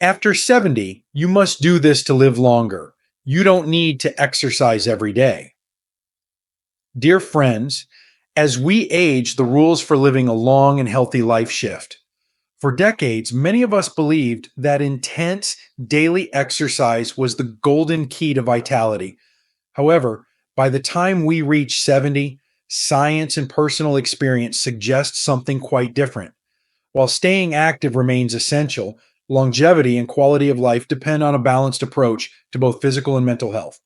After 70, you must do this to live longer. You don't need to exercise every day. Dear friends, as we age, the rules for living a long and healthy life shift. For decades, many of us believed that intense daily exercise was the golden key to vitality. However, by the time we reach 70, science and personal experience suggest something quite different. While staying active remains essential, longevity and quality of life depend on a balanced approach to both physical and mental health.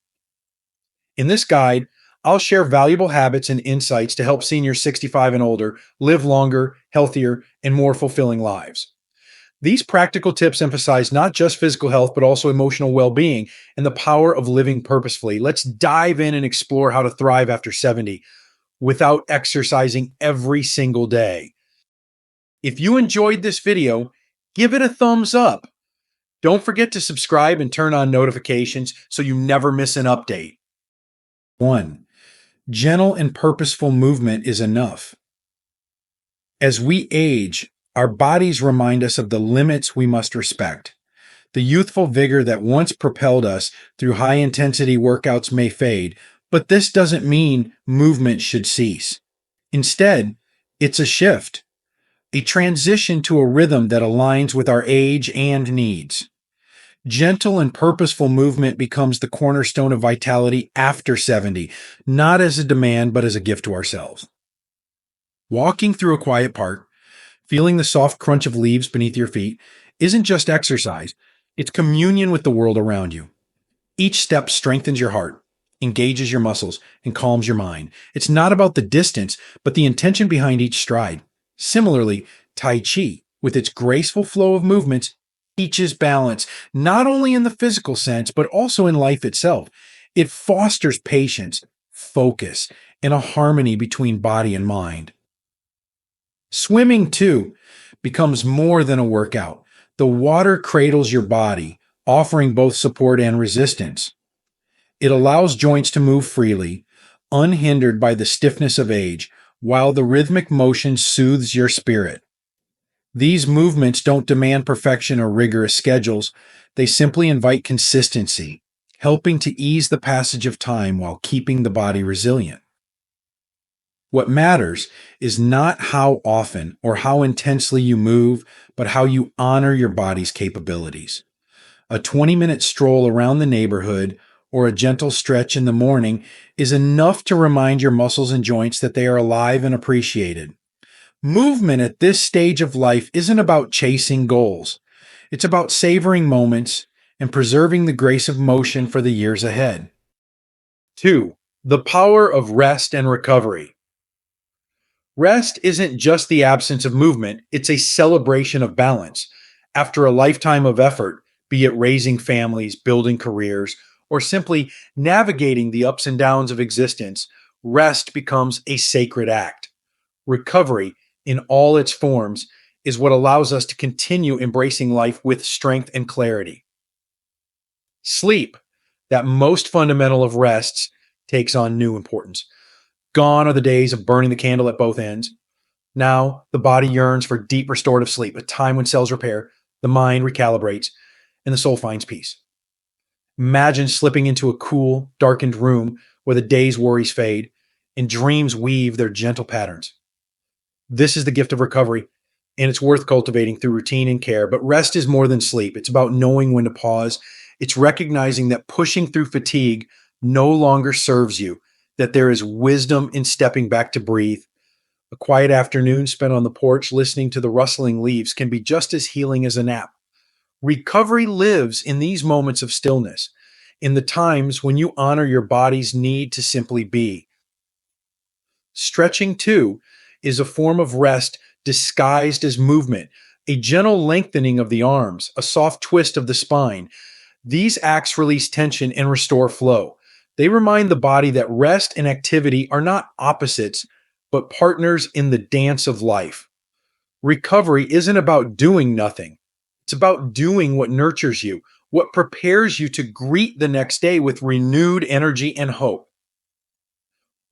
In this guide, I'll share valuable habits and insights to help seniors 65 and older live longer, healthier, and more fulfilling lives. These practical tips emphasize not just physical health, but also emotional well being and the power of living purposefully. Let's dive in and explore how to thrive after 70 without exercising every single day. If you enjoyed this video, give it a thumbs up. Don't forget to subscribe and turn on notifications so you never miss an update. 1. Gentle and purposeful movement is enough. As we age, our bodies remind us of the limits we must respect. The youthful vigor that once propelled us through high-intensity workouts may fade, but this doesn't mean movement should cease. Instead, it's a shift, a transition to a rhythm that aligns with our age and needs. Gentle and purposeful movement becomes the cornerstone of vitality after 70, not as a demand, but as a gift to ourselves. Walking through a quiet park, feeling the soft crunch of leaves beneath your feet, isn't just exercise, it's communion with the world around you. Each step strengthens your heart, engages your muscles, and calms your mind. It's not about the distance, but the intention behind each stride. Similarly, Tai Chi, with its graceful flow of movements, teaches balance, not only in the physical sense, but also in life itself. It fosters patience, focus, and a harmony between body and mind. Swimming, too, becomes more than a workout. The water cradles your body, offering both support and resistance. It allows joints to move freely, unhindered by the stiffness of age, while the rhythmic motion soothes your spirit. These movements don't demand perfection or rigorous schedules. They simply invite consistency, helping to ease the passage of time while keeping the body resilient. What matters is not how often or how intensely you move, but how you honor your body's capabilities. A 20-minute stroll around the neighborhood or a gentle stretch in the morning is enough to remind your muscles and joints that they are alive and appreciated. Movement at this stage of life isn't about chasing goals. It's about savoring moments and preserving the grace of motion for the years ahead. 2. The power of rest and recovery. Rest isn't just the absence of movement, it's a celebration of balance. After a lifetime of effort, be it raising families, building careers, or simply navigating the ups and downs of existence, rest becomes a sacred act. Recovery, in all its forms, is what allows us to continue embracing life with strength and clarity. Sleep, that most fundamental of rests, takes on new importance. Gone are the days of burning the candle at both ends. Now, the body yearns for deep restorative sleep, a time when cells repair, the mind recalibrates, and the soul finds peace. Imagine slipping into a cool, darkened room where the day's worries fade and dreams weave their gentle patterns. This is the gift of recovery, and it's worth cultivating through routine and care. But rest is more than sleep. It's about knowing when to pause. It's recognizing that pushing through fatigue no longer serves you, that there is wisdom in stepping back to breathe. A quiet afternoon spent on the porch listening to the rustling leaves can be just as healing as a nap. Recovery lives in these moments of stillness, in the times when you honor your body's need to simply be. Stretching, too, is a form of rest disguised as movement, a gentle lengthening of the arms, a soft twist of the spine. These acts release tension and restore flow. They remind the body that rest and activity are not opposites, but partners in the dance of life. Recovery isn't about doing nothing. It's about doing what nurtures you, what prepares you to greet the next day with renewed energy and hope.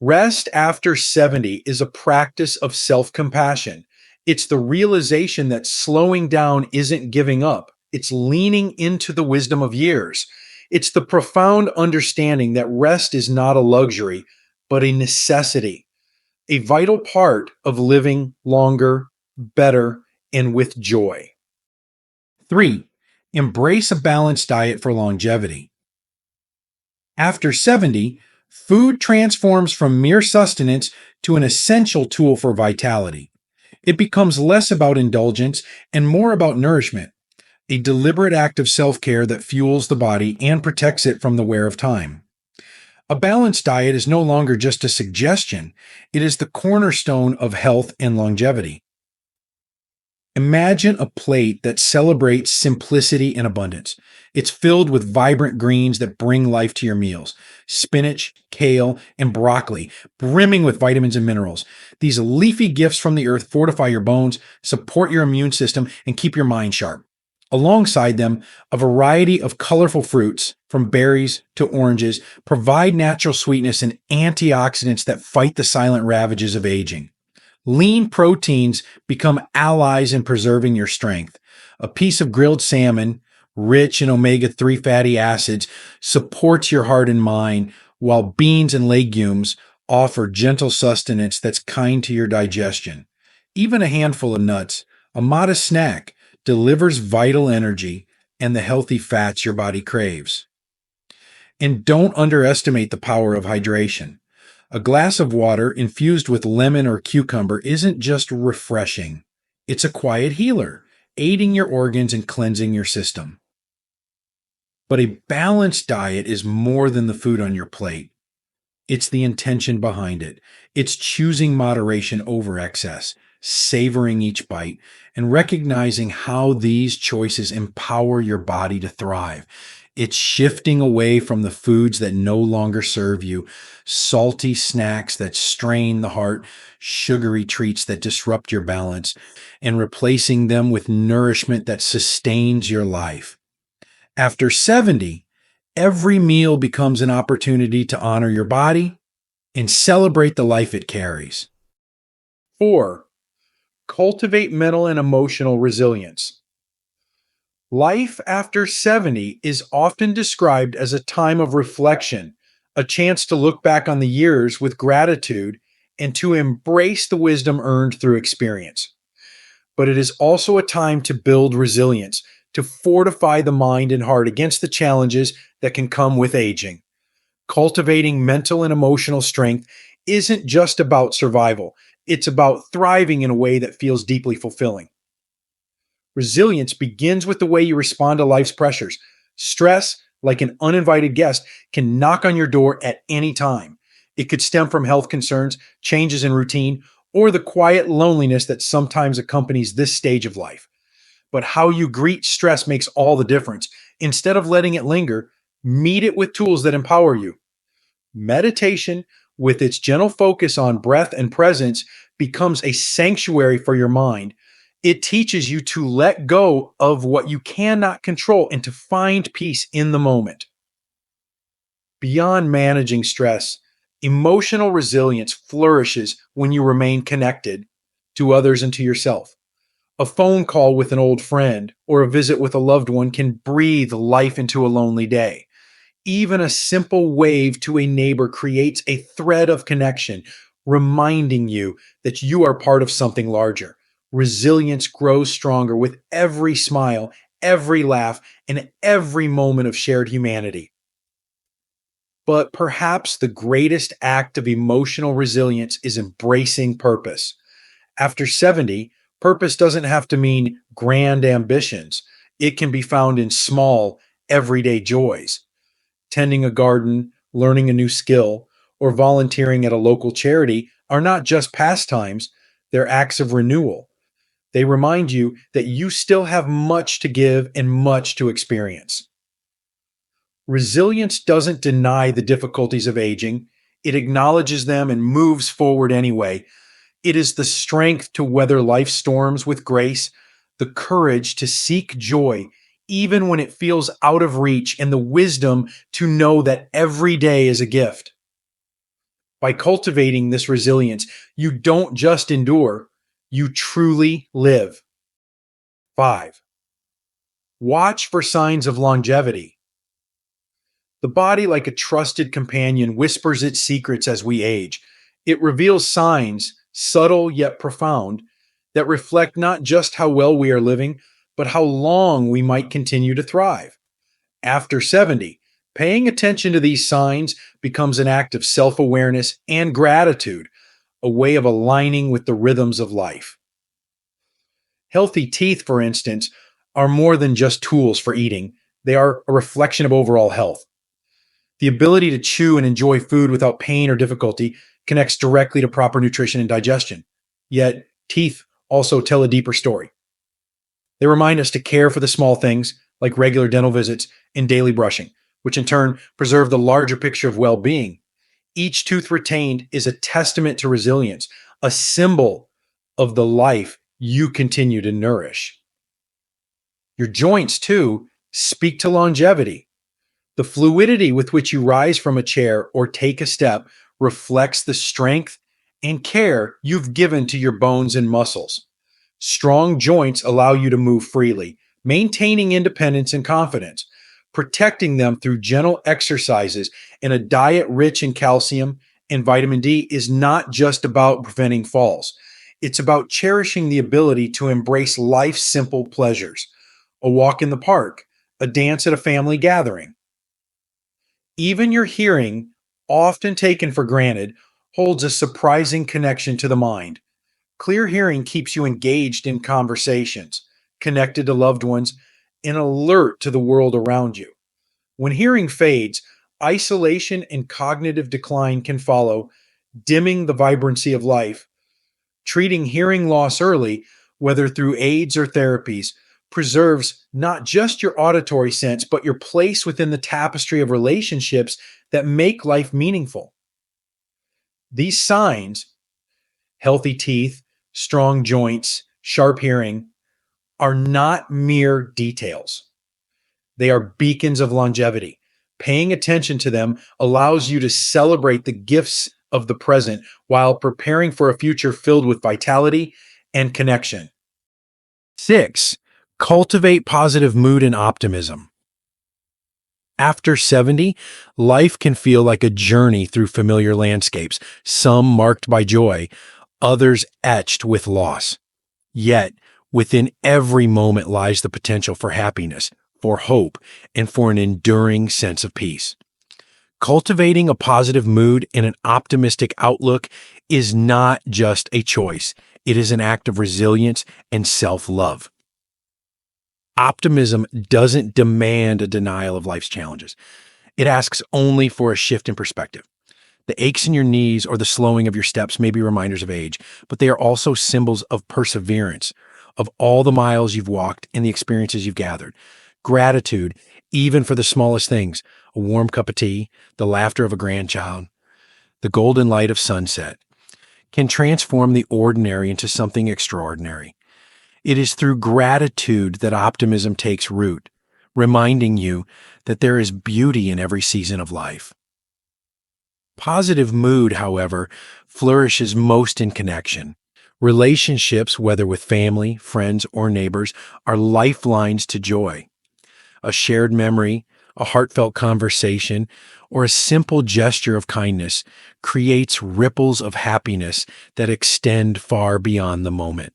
Rest after 70 is a practice of self-compassion. It's the realization that slowing down isn't giving up. It's leaning into the wisdom of years. It's the profound understanding that rest is not a luxury, but a necessity, a vital part of living longer, better, and with joy. 3. Embrace a balanced diet for longevity. After 70, food transforms from mere sustenance to an essential tool for vitality. It becomes less about indulgence and more about nourishment, a deliberate act of self care that fuels the body and protects it from the wear of time. A balanced diet is no longer just a suggestion, it is the cornerstone of health and longevity. Imagine a plate that celebrates simplicity and abundance. It's filled with vibrant greens that bring life to your meals: spinach, kale, and broccoli, brimming with vitamins and minerals. These leafy gifts from the earth fortify your bones, support your immune system, and keep your mind sharp. Alongside them, a variety of colorful fruits, from berries to oranges, provide natural sweetness and antioxidants that fight the silent ravages of aging. Lean proteins become allies in preserving your strength. A piece of grilled salmon, rich in omega 3 fatty acids, supports your heart and mind, while beans and legumes offer gentle sustenance that's kind to your digestion. Even a handful of nuts, a modest snack, delivers vital energy and the healthy fats your body craves. And don't underestimate the power of hydration. A glass of water infused with lemon or cucumber isn't just refreshing, it's a quiet healer, aiding your organs and cleansing your system. But a balanced diet is more than the food on your plate. It's the intention behind it. It's choosing moderation over excess, savoring each bite, and recognizing how these choices empower your body to thrive. It's shifting away from the foods that no longer serve you, salty snacks that strain the heart, sugary treats that disrupt your balance, and replacing them with nourishment that sustains your life. After 70, every meal becomes an opportunity to honor your body and celebrate the life it carries. 4. Cultivate mental and emotional resilience. Life after 70 is often described as a time of reflection, a chance to look back on the years with gratitude and to embrace the wisdom earned through experience. But it is also a time to build resilience, to fortify the mind and heart against the challenges that can come with aging. Cultivating mental and emotional strength isn't just about survival, it's about thriving in a way that feels deeply fulfilling. Resilience begins with the way you respond to life's pressures. Stress, like an uninvited guest, can knock on your door at any time. It could stem from health concerns, changes in routine, or the quiet loneliness that sometimes accompanies this stage of life. But how you greet stress makes all the difference. Instead of letting it linger, meet it with tools that empower you. Meditation, with its gentle focus on breath and presence, becomes a sanctuary for your mind. It teaches you to let go of what you cannot control and to find peace in the moment. Beyond managing stress, emotional resilience flourishes when you remain connected to others and to yourself. A phone call with an old friend or a visit with a loved one can breathe life into a lonely day. Even a simple wave to a neighbor creates a thread of connection, reminding you that you are part of something larger. Resilience grows stronger with every smile, every laugh, and every moment of shared humanity. But perhaps the greatest act of emotional resilience is embracing purpose. After 70, purpose doesn't have to mean grand ambitions. It can be found in small, everyday joys. Tending a garden, learning a new skill, or volunteering at a local charity are not just pastimes, they're acts of renewal. They remind you that you still have much to give and much to experience. Resilience doesn't deny the difficulties of aging, it acknowledges them and moves forward anyway. It is the strength to weather life's storms with grace, the courage to seek joy even when it feels out of reach, and the wisdom to know that every day is a gift. By cultivating this resilience, you don't just endure, you truly live. 5. Watch for signs of longevity. The body, like a trusted companion, whispers its secrets as we age. It reveals signs, subtle yet profound, that reflect not just how well we are living, but how long we might continue to thrive. After 70, paying attention to these signs becomes an act of self awareness and gratitude, a way of aligning with the rhythms of life. Healthy teeth, for instance, are more than just tools for eating, they are a reflection of overall health. The ability to chew and enjoy food without pain or difficulty connects directly to proper nutrition and digestion. Yet, teeth also tell a deeper story. They remind us to care for the small things, like regular dental visits and daily brushing, which in turn preserve the larger picture of well being. Each tooth retained is a testament to resilience, a symbol of the life you continue to nourish. Your joints, too, speak to longevity. The fluidity with which you rise from a chair or take a step reflects the strength and care you've given to your bones and muscles. Strong joints allow you to move freely, maintaining independence and confidence. Protecting them through gentle exercises and a diet rich in calcium and vitamin D is not just about preventing falls. It's about cherishing the ability to embrace life's simple pleasures. A walk in the park, a dance at a family gathering. Even your hearing, often taken for granted, holds a surprising connection to the mind. Clear hearing keeps you engaged in conversations, connected to loved ones, and alert to the world around you. When hearing fades, isolation and cognitive decline can follow, dimming the vibrancy of life. Treating hearing loss early, whether through aids or therapies, preserves not just your auditory sense, but your place within the tapestry of relationships that make life meaningful. These signs, healthy teeth, strong joints, sharp hearing, are not mere details. They are beacons of longevity. Paying attention to them allows you to celebrate the gifts of the present while preparing for a future filled with vitality and connection. 6. Cultivate positive mood and optimism. After 70, life can feel like a journey through familiar landscapes, some marked by joy, others etched with loss. Yet, within every moment lies the potential for happiness, for hope, and for an enduring sense of peace. Cultivating a positive mood and an optimistic outlook is not just a choice, it is an act of resilience and self-love. Optimism doesn't demand a denial of life's challenges. It asks only for a shift in perspective. The aches in your knees or the slowing of your steps may be reminders of age, but they are also symbols of perseverance, of all the miles you've walked and the experiences you've gathered. Gratitude, even for the smallest things, a warm cup of tea, the laughter of a grandchild, the golden light of sunset, can transform the ordinary into something extraordinary. It is through gratitude that optimism takes root, reminding you that there is beauty in every season of life. Positive mood, however, flourishes most in connection. Relationships, whether with family, friends, or neighbors, are lifelines to joy. A shared memory, a heartfelt conversation, or a simple gesture of kindness creates ripples of happiness that extend far beyond the moment.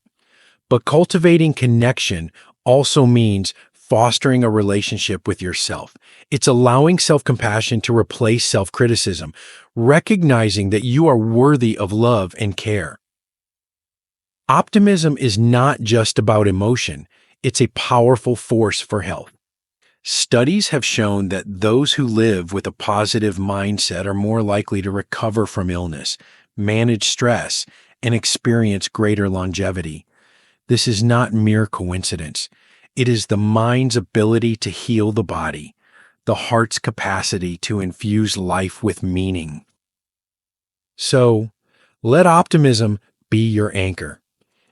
But cultivating connection also means fostering a relationship with yourself. It's allowing self-compassion to replace self-criticism, recognizing that you are worthy of love and care. Optimism is not just about emotion, it's a powerful force for health. Studies have shown that those who live with a positive mindset are more likely to recover from illness, manage stress, and experience greater longevity. This is not mere coincidence. It is the mind's ability to heal the body, the heart's capacity to infuse life with meaning. So, let optimism be your anchor.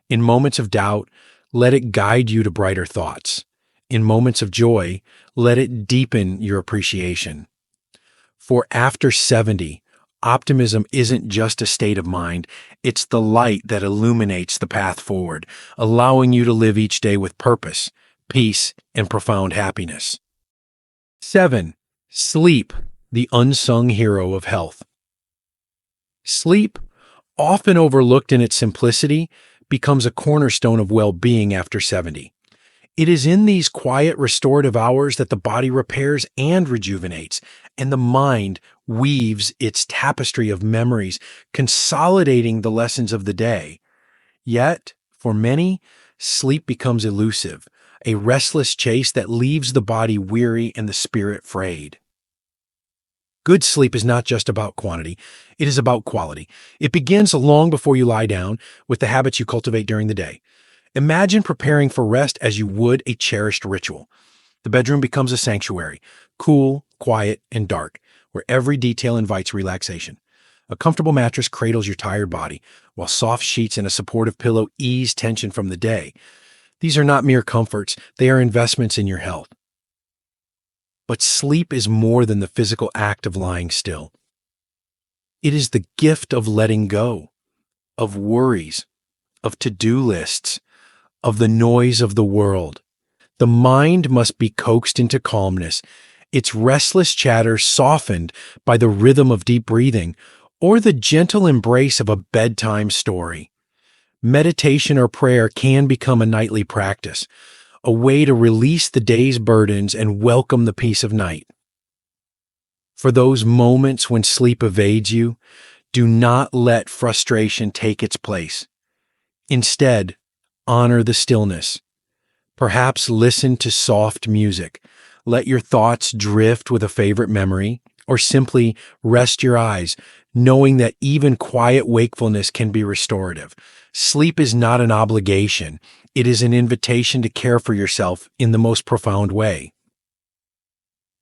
In moments of doubt, let it guide you to brighter thoughts. In moments of joy, let it deepen your appreciation. For after 70, optimism isn't just a state of mind, it's the light that illuminates the path forward, allowing you to live each day with purpose, peace, and profound happiness. 7. Sleep, the unsung hero of health. Sleep, often overlooked in its simplicity, becomes a cornerstone of well-being after 70. It is in these quiet restorative hours that the body repairs and rejuvenates, and the mind weaves its tapestry of memories, consolidating the lessons of the day. Yet, for many, sleep becomes elusive, a restless chase that leaves the body weary and the spirit frayed. Good sleep is not just about quantity, it is about quality. It begins long before you lie down with the habits you cultivate during the day. Imagine preparing for rest as you would a cherished ritual. The bedroom becomes a sanctuary, cool, quiet, and dark, where every detail invites relaxation. A comfortable mattress cradles your tired body, while soft sheets and a supportive pillow ease tension from the day. These are not mere comforts, they are investments in your health. But sleep is more than the physical act of lying still. It is the gift of letting go, of worries, of to-do lists, of the noise of the world. The mind must be coaxed into calmness, its restless chatter softened by the rhythm of deep breathing or the gentle embrace of a bedtime story. Meditation or prayer can become a nightly practice, a way to release the day's burdens and welcome the peace of night. For those moments when sleep evades you, do not let frustration take its place. Instead, honor the stillness. Perhaps listen to soft music, let your thoughts drift with a favorite memory, or simply rest your eyes, knowing that even quiet wakefulness can be restorative. Sleep is not an obligation, it is an invitation to care for yourself in the most profound way.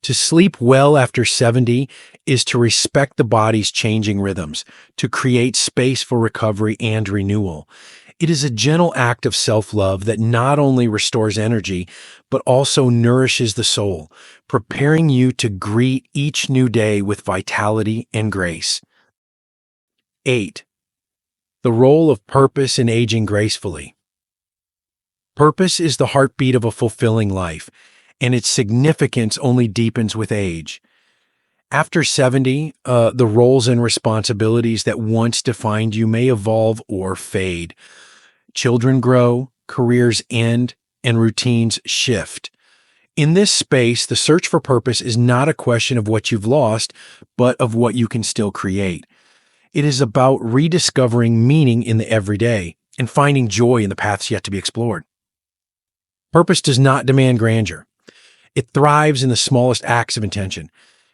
To sleep well after 70 is to respect the body's changing rhythms, to create space for recovery and renewal. It is a gentle act of self-love that not only restores energy, but also nourishes the soul, preparing you to greet each new day with vitality and grace. 8. The role of purpose in aging gracefully. Purpose is the heartbeat of a fulfilling life, and its significance only deepens with age. After 70, the roles and responsibilities that once defined you may evolve or fade. Children grow, careers end, and routines shift. In this space, the search for purpose is not a question of what you've lost, but of what you can still create. It is about rediscovering meaning in the everyday and finding joy in the paths yet to be explored. Purpose does not demand grandeur. It thrives in the smallest acts of intention.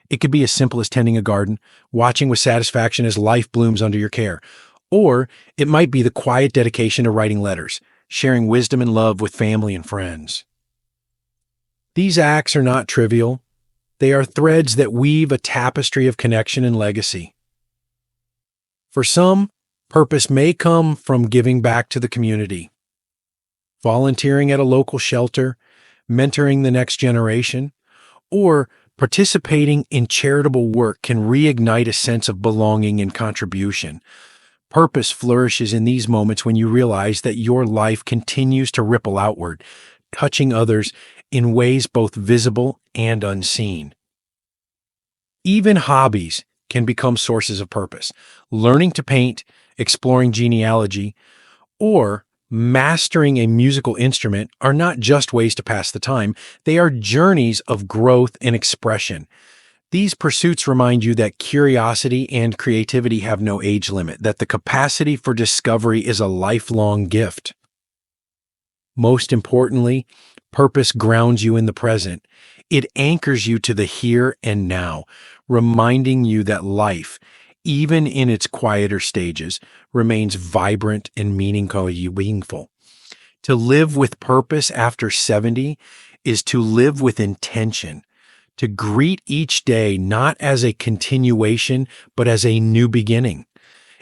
It could be as simple as tending a garden, watching with satisfaction as life blooms under your care. Or it might be the quiet dedication to writing letters, sharing wisdom and love with family and friends. These acts are not trivial. They are threads that weave a tapestry of connection and legacy. For some, purpose may come from giving back to the community, volunteering at a local shelter, mentoring the next generation, or participating in charitable work can reignite a sense of belonging and contribution. Purpose flourishes in these moments when you realize that your life continues to ripple outward, touching others in ways both visible and unseen. Even hobbies can become sources of purpose. Learning to paint, exploring genealogy, or mastering a musical instrument are not just ways to pass the time, they are journeys of growth and expression. These pursuits remind you that curiosity and creativity have no age limit, that the capacity for discovery is a lifelong gift. Most importantly, purpose grounds you in the present. It anchors you to the here and now, reminding you that life, even in its quieter stages, remains vibrant and meaningful. To live with purpose after 70 is to live with intention, to greet each day not as a continuation, but as a new beginning.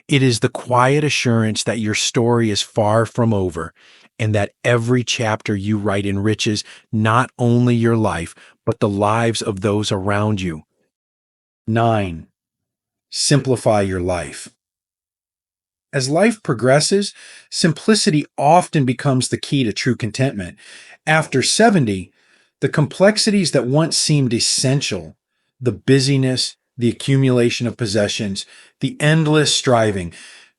It is the quiet assurance that your story is far from over and that every chapter you write enriches not only your life, but the lives of those around you. 9. Simplify your life. As life progresses, simplicity often becomes the key to true contentment. After 70, the complexities that once seemed essential, the busyness, the accumulation of possessions, the endless striving,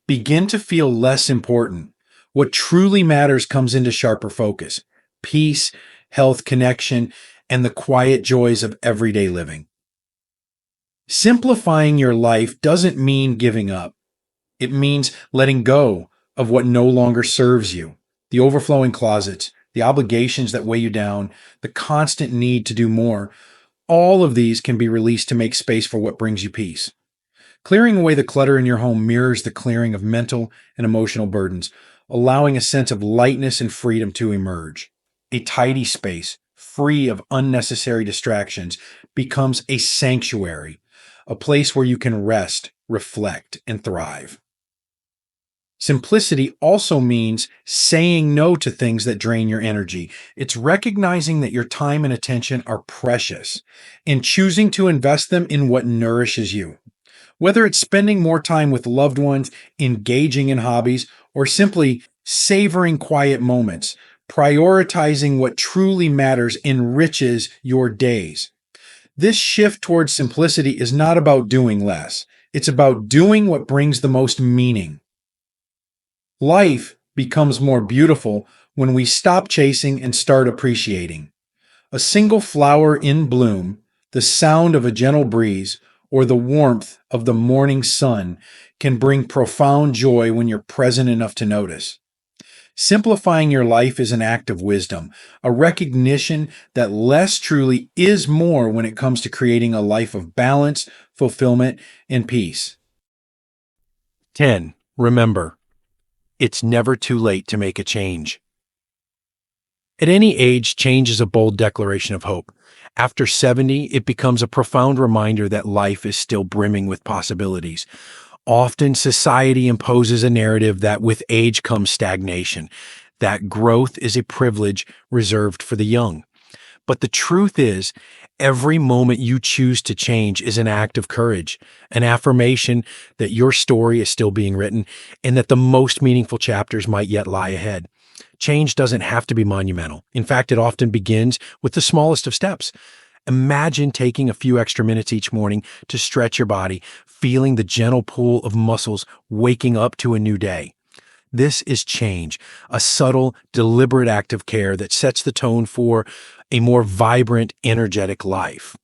begin to feel less important. What truly matters comes into sharper focus: peace, health, connection, and the quiet joys of everyday living. Simplifying your life doesn't mean giving up. It means letting go of what no longer serves you: the overflowing closets, the obligations that weigh you down, the constant need to do more. All of these can be released to make space for what brings you peace. Clearing away the clutter in your home mirrors the clearing of mental and emotional burdens, allowing a sense of lightness and freedom to emerge. A tidy space, free of unnecessary distractions, becomes a sanctuary, a place where you can rest, reflect, and thrive. Simplicity also means saying no to things that drain your energy. It's recognizing that your time and attention are precious and choosing to invest them in what nourishes you. Whether it's spending more time with loved ones, engaging in hobbies, or simply savoring quiet moments, prioritizing what truly matters enriches your days. This shift towards simplicity is not about doing less. It's about doing what brings the most meaning. Life becomes more beautiful when we stop chasing and start appreciating. A single flower in bloom, the sound of a gentle breeze, or the warmth of the morning sun can bring profound joy when you're present enough to notice. Simplifying your life is an act of wisdom, a recognition that less truly is more when it comes to creating a life of balance, fulfillment, and peace. 10. Remember, it's never too late to make a change. At any age, change is a bold declaration of hope. After 70, it becomes a profound reminder that life is still brimming with possibilities. Often, society imposes a narrative that with age comes stagnation, that growth is a privilege reserved for the young. But the truth is, every moment you choose to change is an act of courage, an affirmation that your story is still being written and that the most meaningful chapters might yet lie ahead. Change doesn't have to be monumental. In fact, it often begins with the smallest of steps. Imagine taking a few extra minutes each morning to stretch your body, feeling the gentle pull of muscles waking up to a new day. This is change, a subtle, deliberate act of care that sets the tone for a more vibrant, energetic life.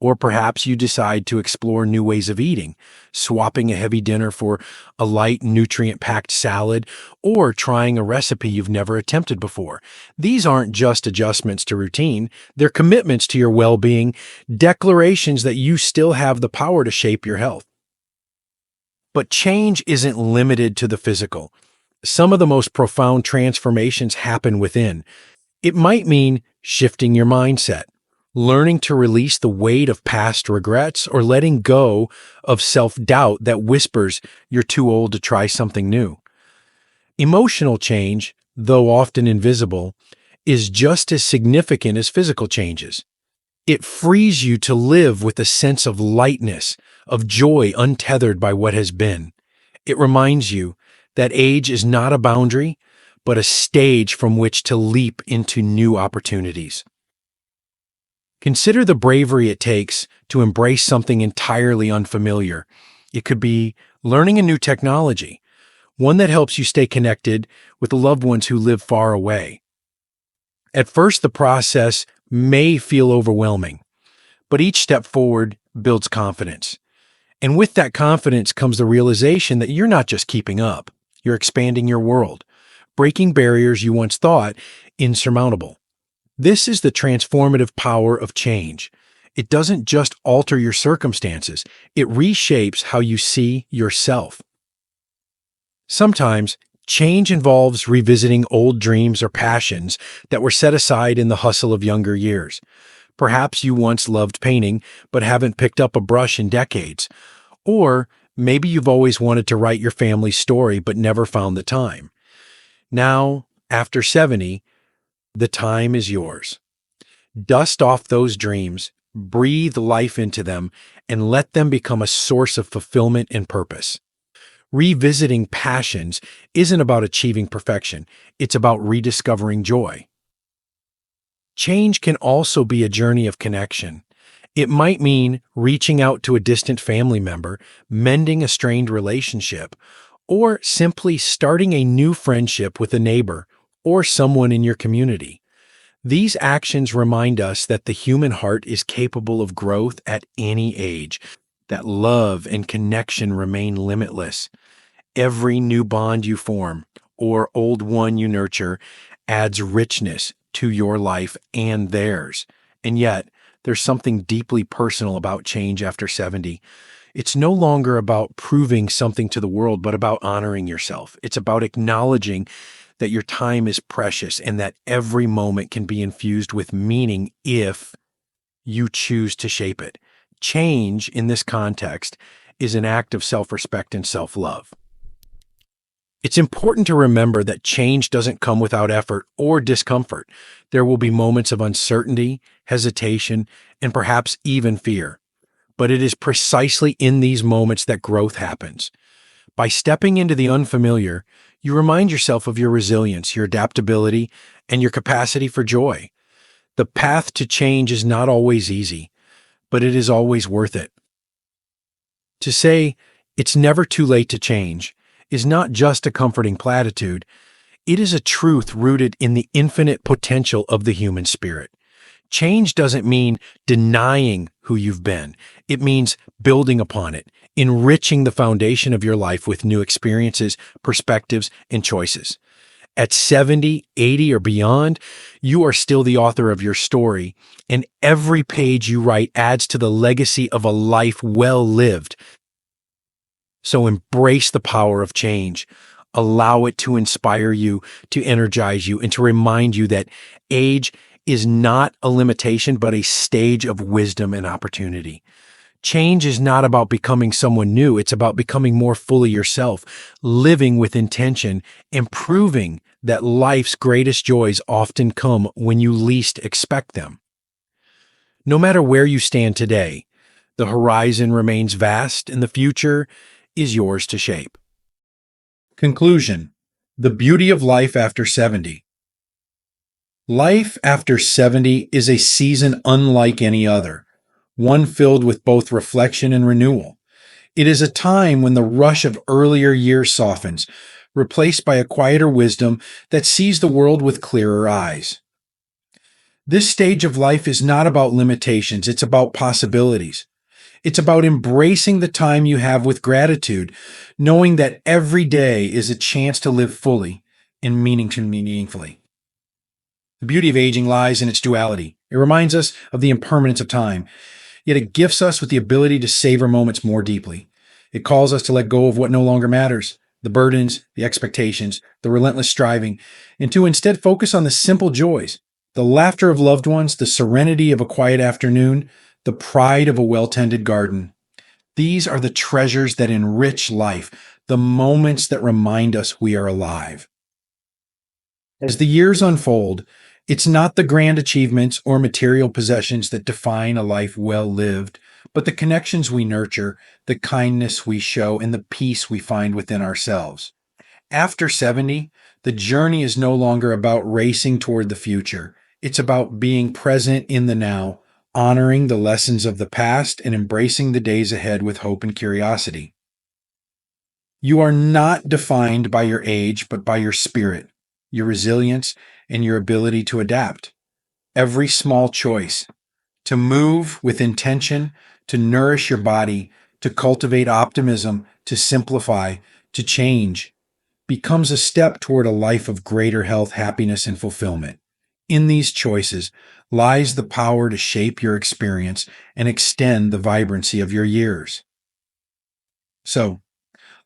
Or perhaps you decide to explore new ways of eating, swapping a heavy dinner for a light, nutrient-packed salad, or trying a recipe you've never attempted before. These aren't just adjustments to routine, they're commitments to your well-being, declarations that you still have the power to shape your health. But change isn't limited to the physical. Some of the most profound transformations happen within. It might mean shifting your mindset, learning to release the weight of past regrets, or letting go of self-doubt that whispers you're too old to try something new. Emotional change, though often invisible, is just as significant as physical changes. It frees you to live with a sense of lightness, of joy untethered by what has been. It reminds you that age is not a boundary, but a stage from which to leap into new opportunities. Consider the bravery it takes to embrace something entirely unfamiliar. It could be learning a new technology, one that helps you stay connected with the loved ones who live far away. At first, the process may feel overwhelming, but each step forward builds confidence. And with that confidence comes the realization that you're not just keeping up, you're expanding your world, breaking barriers you once thought insurmountable. This is the transformative power of change. It doesn't just alter your circumstances, it reshapes how you see yourself. Sometimes, change involves revisiting old dreams or passions that were set aside in the hustle of younger years. Perhaps you once loved painting, but haven't picked up a brush in decades. Or maybe you've always wanted to write your family's story, but never found the time. Now, after 70, the time is yours. Dust off those dreams, breathe life into them, and let them become a source of fulfillment and purpose. Revisiting passions isn't about achieving perfection, it's about rediscovering joy. Change can also be a journey of connection. It might mean reaching out to a distant family member, mending a strained relationship, or simply starting a new friendship with a neighbor or someone in your community. These actions remind us that the human heart is capable of growth at any age, that love and connection remain limitless. Every new bond you form or old one you nurture adds richness to your life and theirs. And yet, there's something deeply personal about change after 70. It's no longer about proving something to the world, but about honoring yourself. It's about acknowledging that your time is precious and that every moment can be infused with meaning if you choose to shape it. Change in this context is an act of self respect and self love. It's important to remember that change doesn't come without effort or discomfort. There will be moments of uncertainty, hesitation, and perhaps even fear. But it is precisely in these moments that growth happens. By stepping into the unfamiliar, you remind yourself of your resilience, your adaptability, and your capacity for joy. The path to change is not always easy, but it is always worth it. To say, it's never too late to change, is not just a comforting platitude, it is a truth rooted in the infinite potential of the human spirit. Change doesn't mean denying who you've been. It means building upon it, enriching the foundation of your life with new experiences, perspectives, and choices. At 70, 80, or beyond, you are still the author of your story, and every page you write adds to the legacy of a life well lived. So embrace the power of change. Allow it to inspire you, to energize you, and to remind you that age is not a limitation, but a stage of wisdom and opportunity. Change is not about becoming someone new. It's about becoming more fully yourself, living with intention, and proving that life's greatest joys often come when you least expect them. No matter where you stand today, the horizon remains vast and the future is yours to shape. Conclusion: the beauty of life after 70. Life after 70 is a season unlike any other, one filled with both reflection and renewal. It is a time when the rush of earlier years softens, replaced by a quieter wisdom that sees the world with clearer eyes. This stage of life is not about limitations, it's about possibilities. It's about embracing the time you have with gratitude, knowing that every day is a chance to live fully and meaningfully. The beauty of aging lies in its duality. It reminds us of the impermanence of time, yet it gifts us with the ability to savor moments more deeply. It calls us to let go of what no longer matters, the burdens, the expectations, the relentless striving, and to instead focus on the simple joys, the laughter of loved ones, the serenity of a quiet afternoon, the pride of a well-tended garden. These are the treasures that enrich life, the moments that remind us we are alive. As the years unfold, it's not the grand achievements or material possessions that define a life well lived, but the connections we nurture, the kindness we show, and the peace we find within ourselves. After 70, the journey is no longer about racing toward the future. It's about being present in the now, honoring the lessons of the past, and embracing the days ahead with hope and curiosity. You are not defined by your age, but by your spirit, your resilience, and your ability to adapt. Every small choice, to move with intention, to nourish your body, to cultivate optimism, to simplify, to change, becomes a step toward a life of greater health, happiness, and fulfillment. In these choices lies the power to shape your experience and extend the vibrancy of your years. So,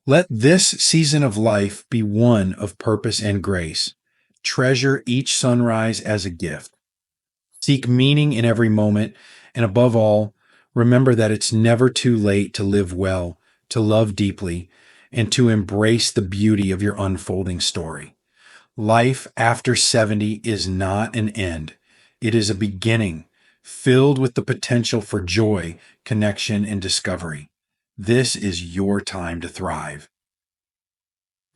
let this season of life be one of purpose and grace. Treasure each sunrise as a gift. Seek meaning in every moment, and above all, remember that it's never too late to live well, to love deeply, and to embrace the beauty of your unfolding story. Life after 70 is not an end. It is a beginning, filled with the potential for joy, connection, and discovery. This is your time to thrive.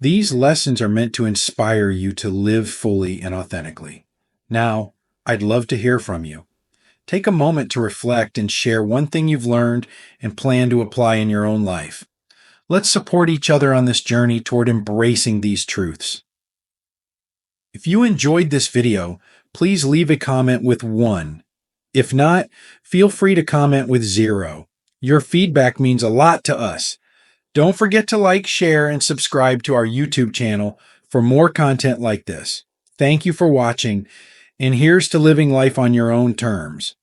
These lessons are meant to inspire you to live fully and authentically. Now, I'd love to hear from you. Take a moment to reflect and share one thing you've learned and plan to apply in your own life. Let's support each other on this journey toward embracing these truths. If you enjoyed this video, please leave a comment with 1. If not, feel free to comment with 0. Your feedback means a lot to us. Don't forget to like, share, and subscribe to our YouTube channel for more content like this. Thank you for watching, and here's to living life on your own terms.